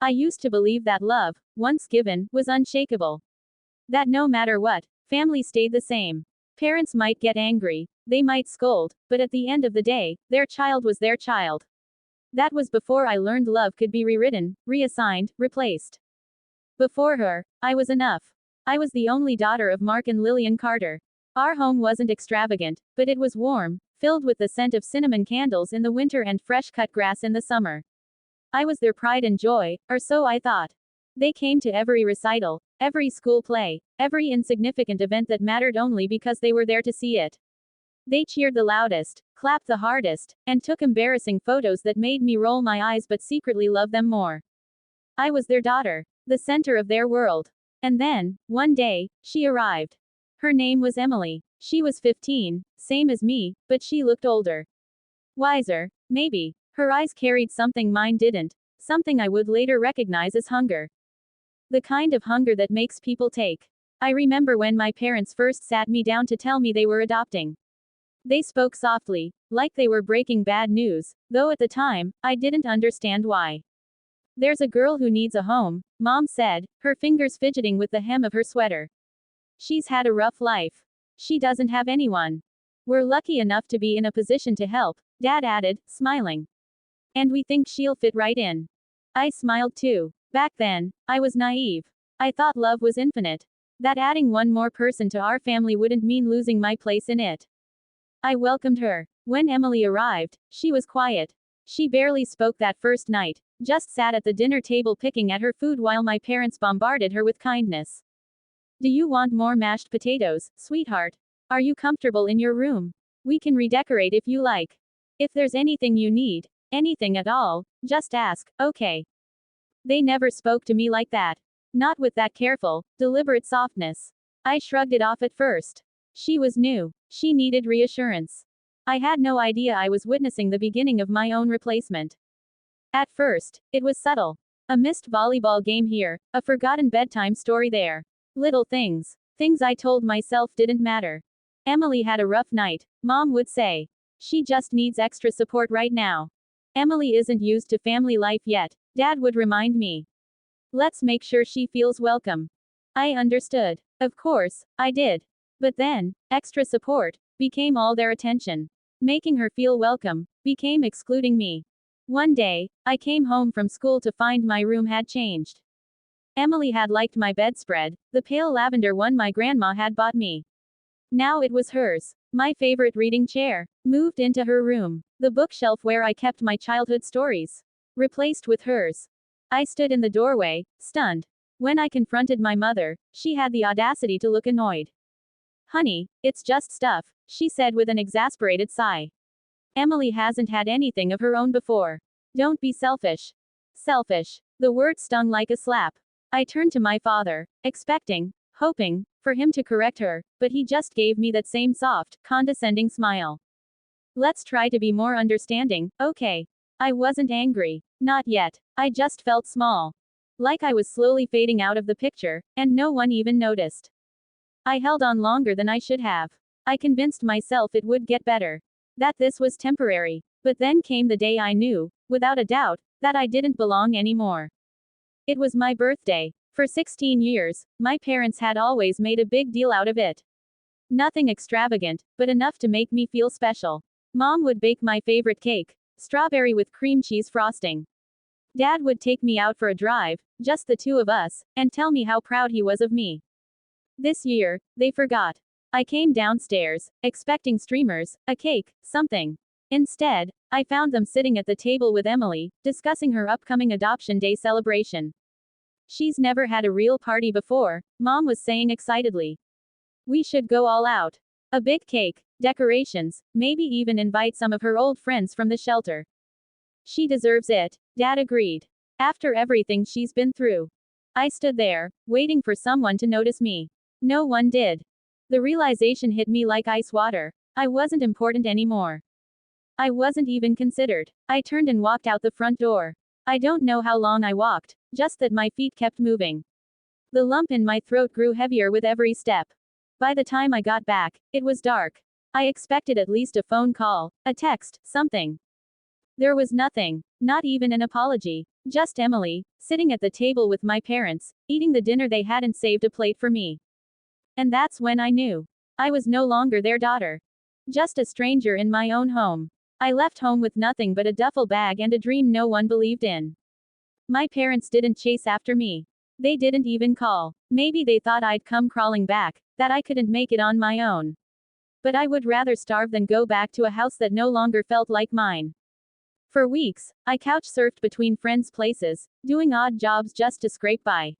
I used to believe that love, once given, was unshakable. That no matter what, family stayed the same. Parents might get angry, they might scold, but at the end of the day, their child was their child. That was before I learned love could be rewritten, reassigned, replaced. Before her, I was enough. I was the only daughter of Mark and Lillian Carter. Our home wasn't extravagant, but it was warm, filled with the scent of cinnamon candles in the winter and fresh cut grass in the summer. I was their pride and joy, or so I thought. They came to every recital, every school play, every insignificant event that mattered only because they were there to see it. They cheered the loudest, clapped the hardest, and took embarrassing photos that made me roll my eyes but secretly love them more. I was their daughter, the center of their world. And then, one day, she arrived. Her name was Emily. She was 15, same as me, but she looked older. Wiser, maybe. Her eyes carried something mine didn't, something I would later recognize as hunger. The kind of hunger that makes people take. I remember when my parents first sat me down to tell me they were adopting. They spoke softly, like they were breaking bad news, though at the time, I didn't understand why. "There's a girl who needs a home," Mom said, her fingers fidgeting with the hem of her sweater. "She's had a rough life. She doesn't have anyone. We're lucky enough to be in a position to help," Dad added, smiling. "And we think she'll fit right in." I smiled too. Back then, I was naive. I thought love was infinite. That adding one more person to our family wouldn't mean losing my place in it. I welcomed her. When Emily arrived, she was quiet. She barely spoke that first night, just sat at the dinner table picking at her food while my parents bombarded her with kindness. "Do you want more mashed potatoes, sweetheart? Are you comfortable in your room? We can redecorate if you like. If there's anything you need, anything at all, just ask, okay?" They never spoke to me like that. Not with that careful, deliberate softness. I shrugged it off at first. She was new. She needed reassurance. I had no idea I was witnessing the beginning of my own replacement. At first, it was subtle. A missed volleyball game here, a forgotten bedtime story there. Little things. Things I told myself didn't matter. "Emily had a rough night," Mom would say. "She just needs extra support right now. Emily isn't used to family life yet," Dad would remind me. "Let's make sure she feels welcome." I understood. Of course, I did. But then, extra support became all their attention. Making her feel welcome became excluding me. One day, I came home from school to find my room had changed. Emily had liked my bedspread, the pale lavender one my grandma had bought me. Now it was hers. My favorite reading chair moved into her room. The bookshelf where I kept my childhood stories replaced with hers. I stood in the doorway, stunned. When I confronted my mother, she had the audacity to look annoyed. "Honey, it's just stuff," she said with an exasperated sigh. "Emily hasn't had anything of her own before. Don't be selfish." Selfish. The word stung like a slap. I turned to my father, expecting, hoping, for him to correct her, but he just gave me that same soft, condescending smile. "Let's try to be more understanding, okay?" I wasn't angry. Not yet. I just felt small. Like I was slowly fading out of the picture, and no one even noticed. I held on longer than I should have. I convinced myself it would get better. That this was temporary. But then came the day I knew, without a doubt, that I didn't belong anymore. It was my birthday. For 16 years, my parents had always made a big deal out of it. Nothing extravagant, but enough to make me feel special. Mom would bake my favorite cake, strawberry with cream cheese frosting. Dad would take me out for a drive, just the two of us, and tell me how proud he was of me. This year, they forgot. I came downstairs, expecting streamers, a cake, something. Instead, I found them sitting at the table with Emily, discussing her upcoming adoption day celebration. "She's never had a real party before," Mom was saying excitedly. "We should go all out. A big cake, decorations, maybe even invite some of her old friends from the shelter." "She deserves it," Dad agreed. "After everything she's been through." I stood there, waiting for someone to notice me. No one did. The realization hit me like ice water. I wasn't important anymore. I wasn't even considered. I turned and walked out the front door. I don't know how long I walked, just that my feet kept moving. The lump in my throat grew heavier with every step. By the time I got back, it was dark. I expected at least a phone call, a text, something. There was nothing, not even an apology. Just Emily, sitting at the table with my parents, eating the dinner they hadn't saved a plate for me. And that's when I knew. I was no longer their daughter. Just a stranger in my own home. I left home with nothing but a duffel bag and a dream no one believed in. My parents didn't chase after me. They didn't even call. Maybe they thought I'd come crawling back, that I couldn't make it on my own. But I would rather starve than go back to a house that no longer felt like mine. For weeks, I couch surfed between friends' places, doing odd jobs just to scrape by.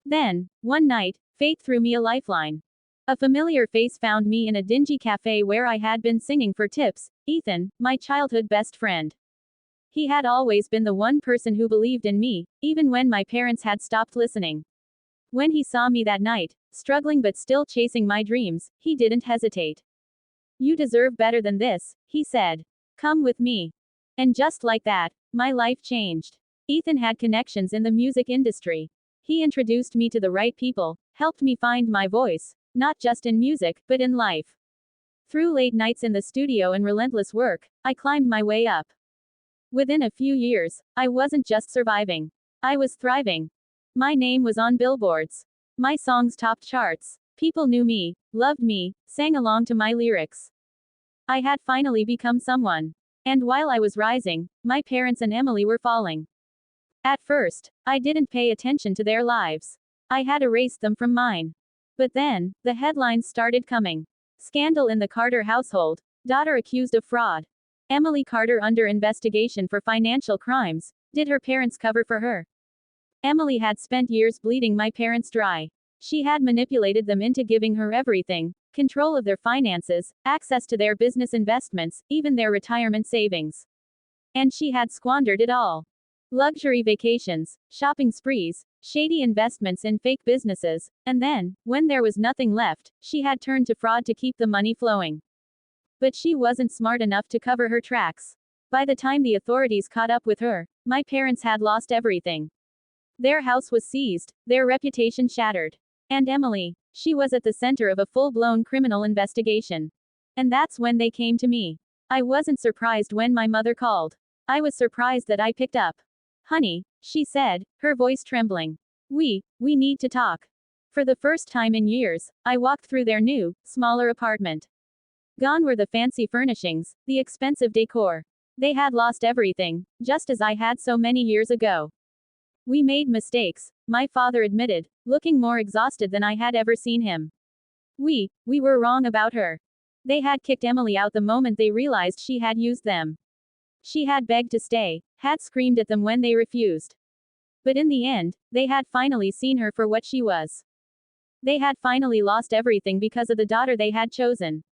Then, one night, fate threw me a lifeline. A familiar face found me in a dingy cafe where I had been singing for tips, Ethan, my childhood best friend. He had always been the one person who believed in me, even when my parents had stopped listening. When he saw me that night, struggling but still chasing my dreams, he didn't hesitate. "You deserve better than this," he said. "Come with me." And just like that, my life changed. Ethan had connections in the music industry. He introduced me to the right people, helped me find my voice, not just in music, but in life. Through late nights in the studio and relentless work, I climbed my way up. Within a few years, I wasn't just surviving. I was thriving. My name was on billboards. My songs topped charts. People knew me, loved me, sang along to my lyrics. I had finally become someone. And while I was rising, my parents and Emily were falling. At first, I didn't pay attention to their lives. I had erased them from mine. But then, the headlines started coming. Scandal in the Carter household. Daughter accused of fraud. Emily Carter under investigation for financial crimes. Did her parents cover for her? Emily had spent years bleeding my parents dry. She had manipulated them into giving her everything, control of their finances, access to their business investments, even their retirement savings. And she had squandered it all. Luxury vacations, shopping sprees, shady investments in fake businesses, and then, when there was nothing left, she had turned to fraud to keep the money flowing. But she wasn't smart enough to cover her tracks. By the time the authorities caught up with her, my parents had lost everything. Their house was seized, their reputation shattered. And Emily, she was at the center of a full-blown criminal investigation. And that's when they came to me. I wasn't surprised when my mother called. I was surprised that I picked up. "Honey," she said, her voice trembling. We need to talk." For the first time in years, I walked through their new, smaller apartment. Gone were the fancy furnishings, the expensive decor. They had lost everything, just as I had so many years ago. "We made mistakes," my father admitted, looking more exhausted than I had ever seen him. We were wrong about her. They had kicked Emily out the moment they realized she had used them. She had begged to stay, had screamed at them when they refused. But in the end, they had finally seen her for what she was. They had finally lost everything because of the daughter they had chosen.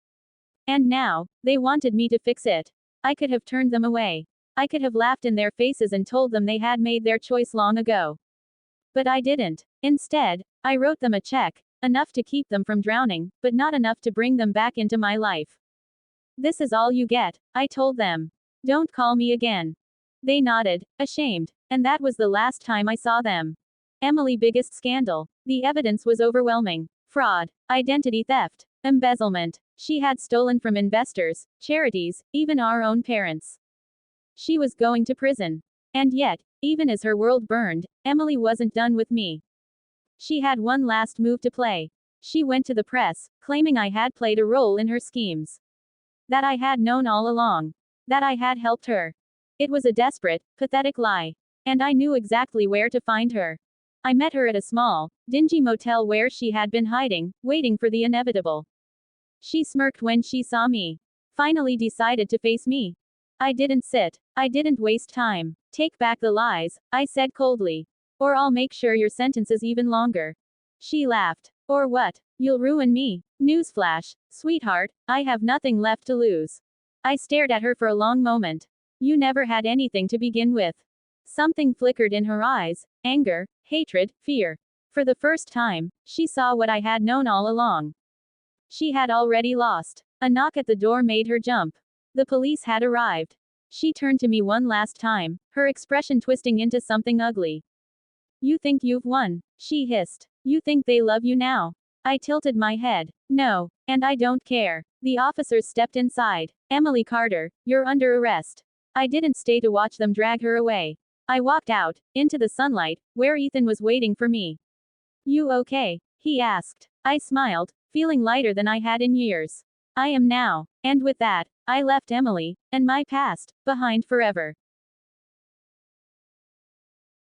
And now, they wanted me to fix it. I could have turned them away. I could have laughed in their faces and told them they had made their choice long ago. But I didn't. Instead, I wrote them a check, enough to keep them from drowning, but not enough to bring them back into my life. "This is all you get," I told them. "Don't call me again." They nodded, ashamed. And that was the last time I saw them. Emily's biggest scandal. The evidence was overwhelming. Fraud, identity theft, embezzlement. She had stolen from investors, charities, even our own parents. She was going to prison. And yet, even as her world burned, Emily wasn't done with me. She had one last move to play. She went to the press, claiming I had played a role in her schemes. That I had known all along. That I had helped her. It was a desperate, pathetic lie. And I knew exactly where to find her. I met her at a small, dingy motel where she had been hiding, waiting for the inevitable. She smirked when she saw me. Finally decided to face me. I didn't sit. I didn't waste time. "Take back the lies," I said coldly. "Or I'll make sure your sentence is even longer." She laughed. "Or what? You'll ruin me." Newsflash, sweetheart, I have nothing left to lose. I stared at her for a long moment. "You never had anything to begin with." Something flickered in her eyes. Anger, hatred, fear. For the first time, she saw what I had known all along. She had already lost. A knock at the door made her jump. The police had arrived. She turned to me one last time, her expression twisting into something ugly. "You think you've won," she hissed. "You think they love you now." I tilted my head. "No. And I don't care." The officers stepped inside. "Emily Carter, you're under arrest." I didn't stay to watch them drag her away. I walked out, into the sunlight, where Ethan was waiting for me. You okay? He asked. I smiled, feeling lighter than I had in years. I am now. And with that, I left Emily, and my past, behind forever.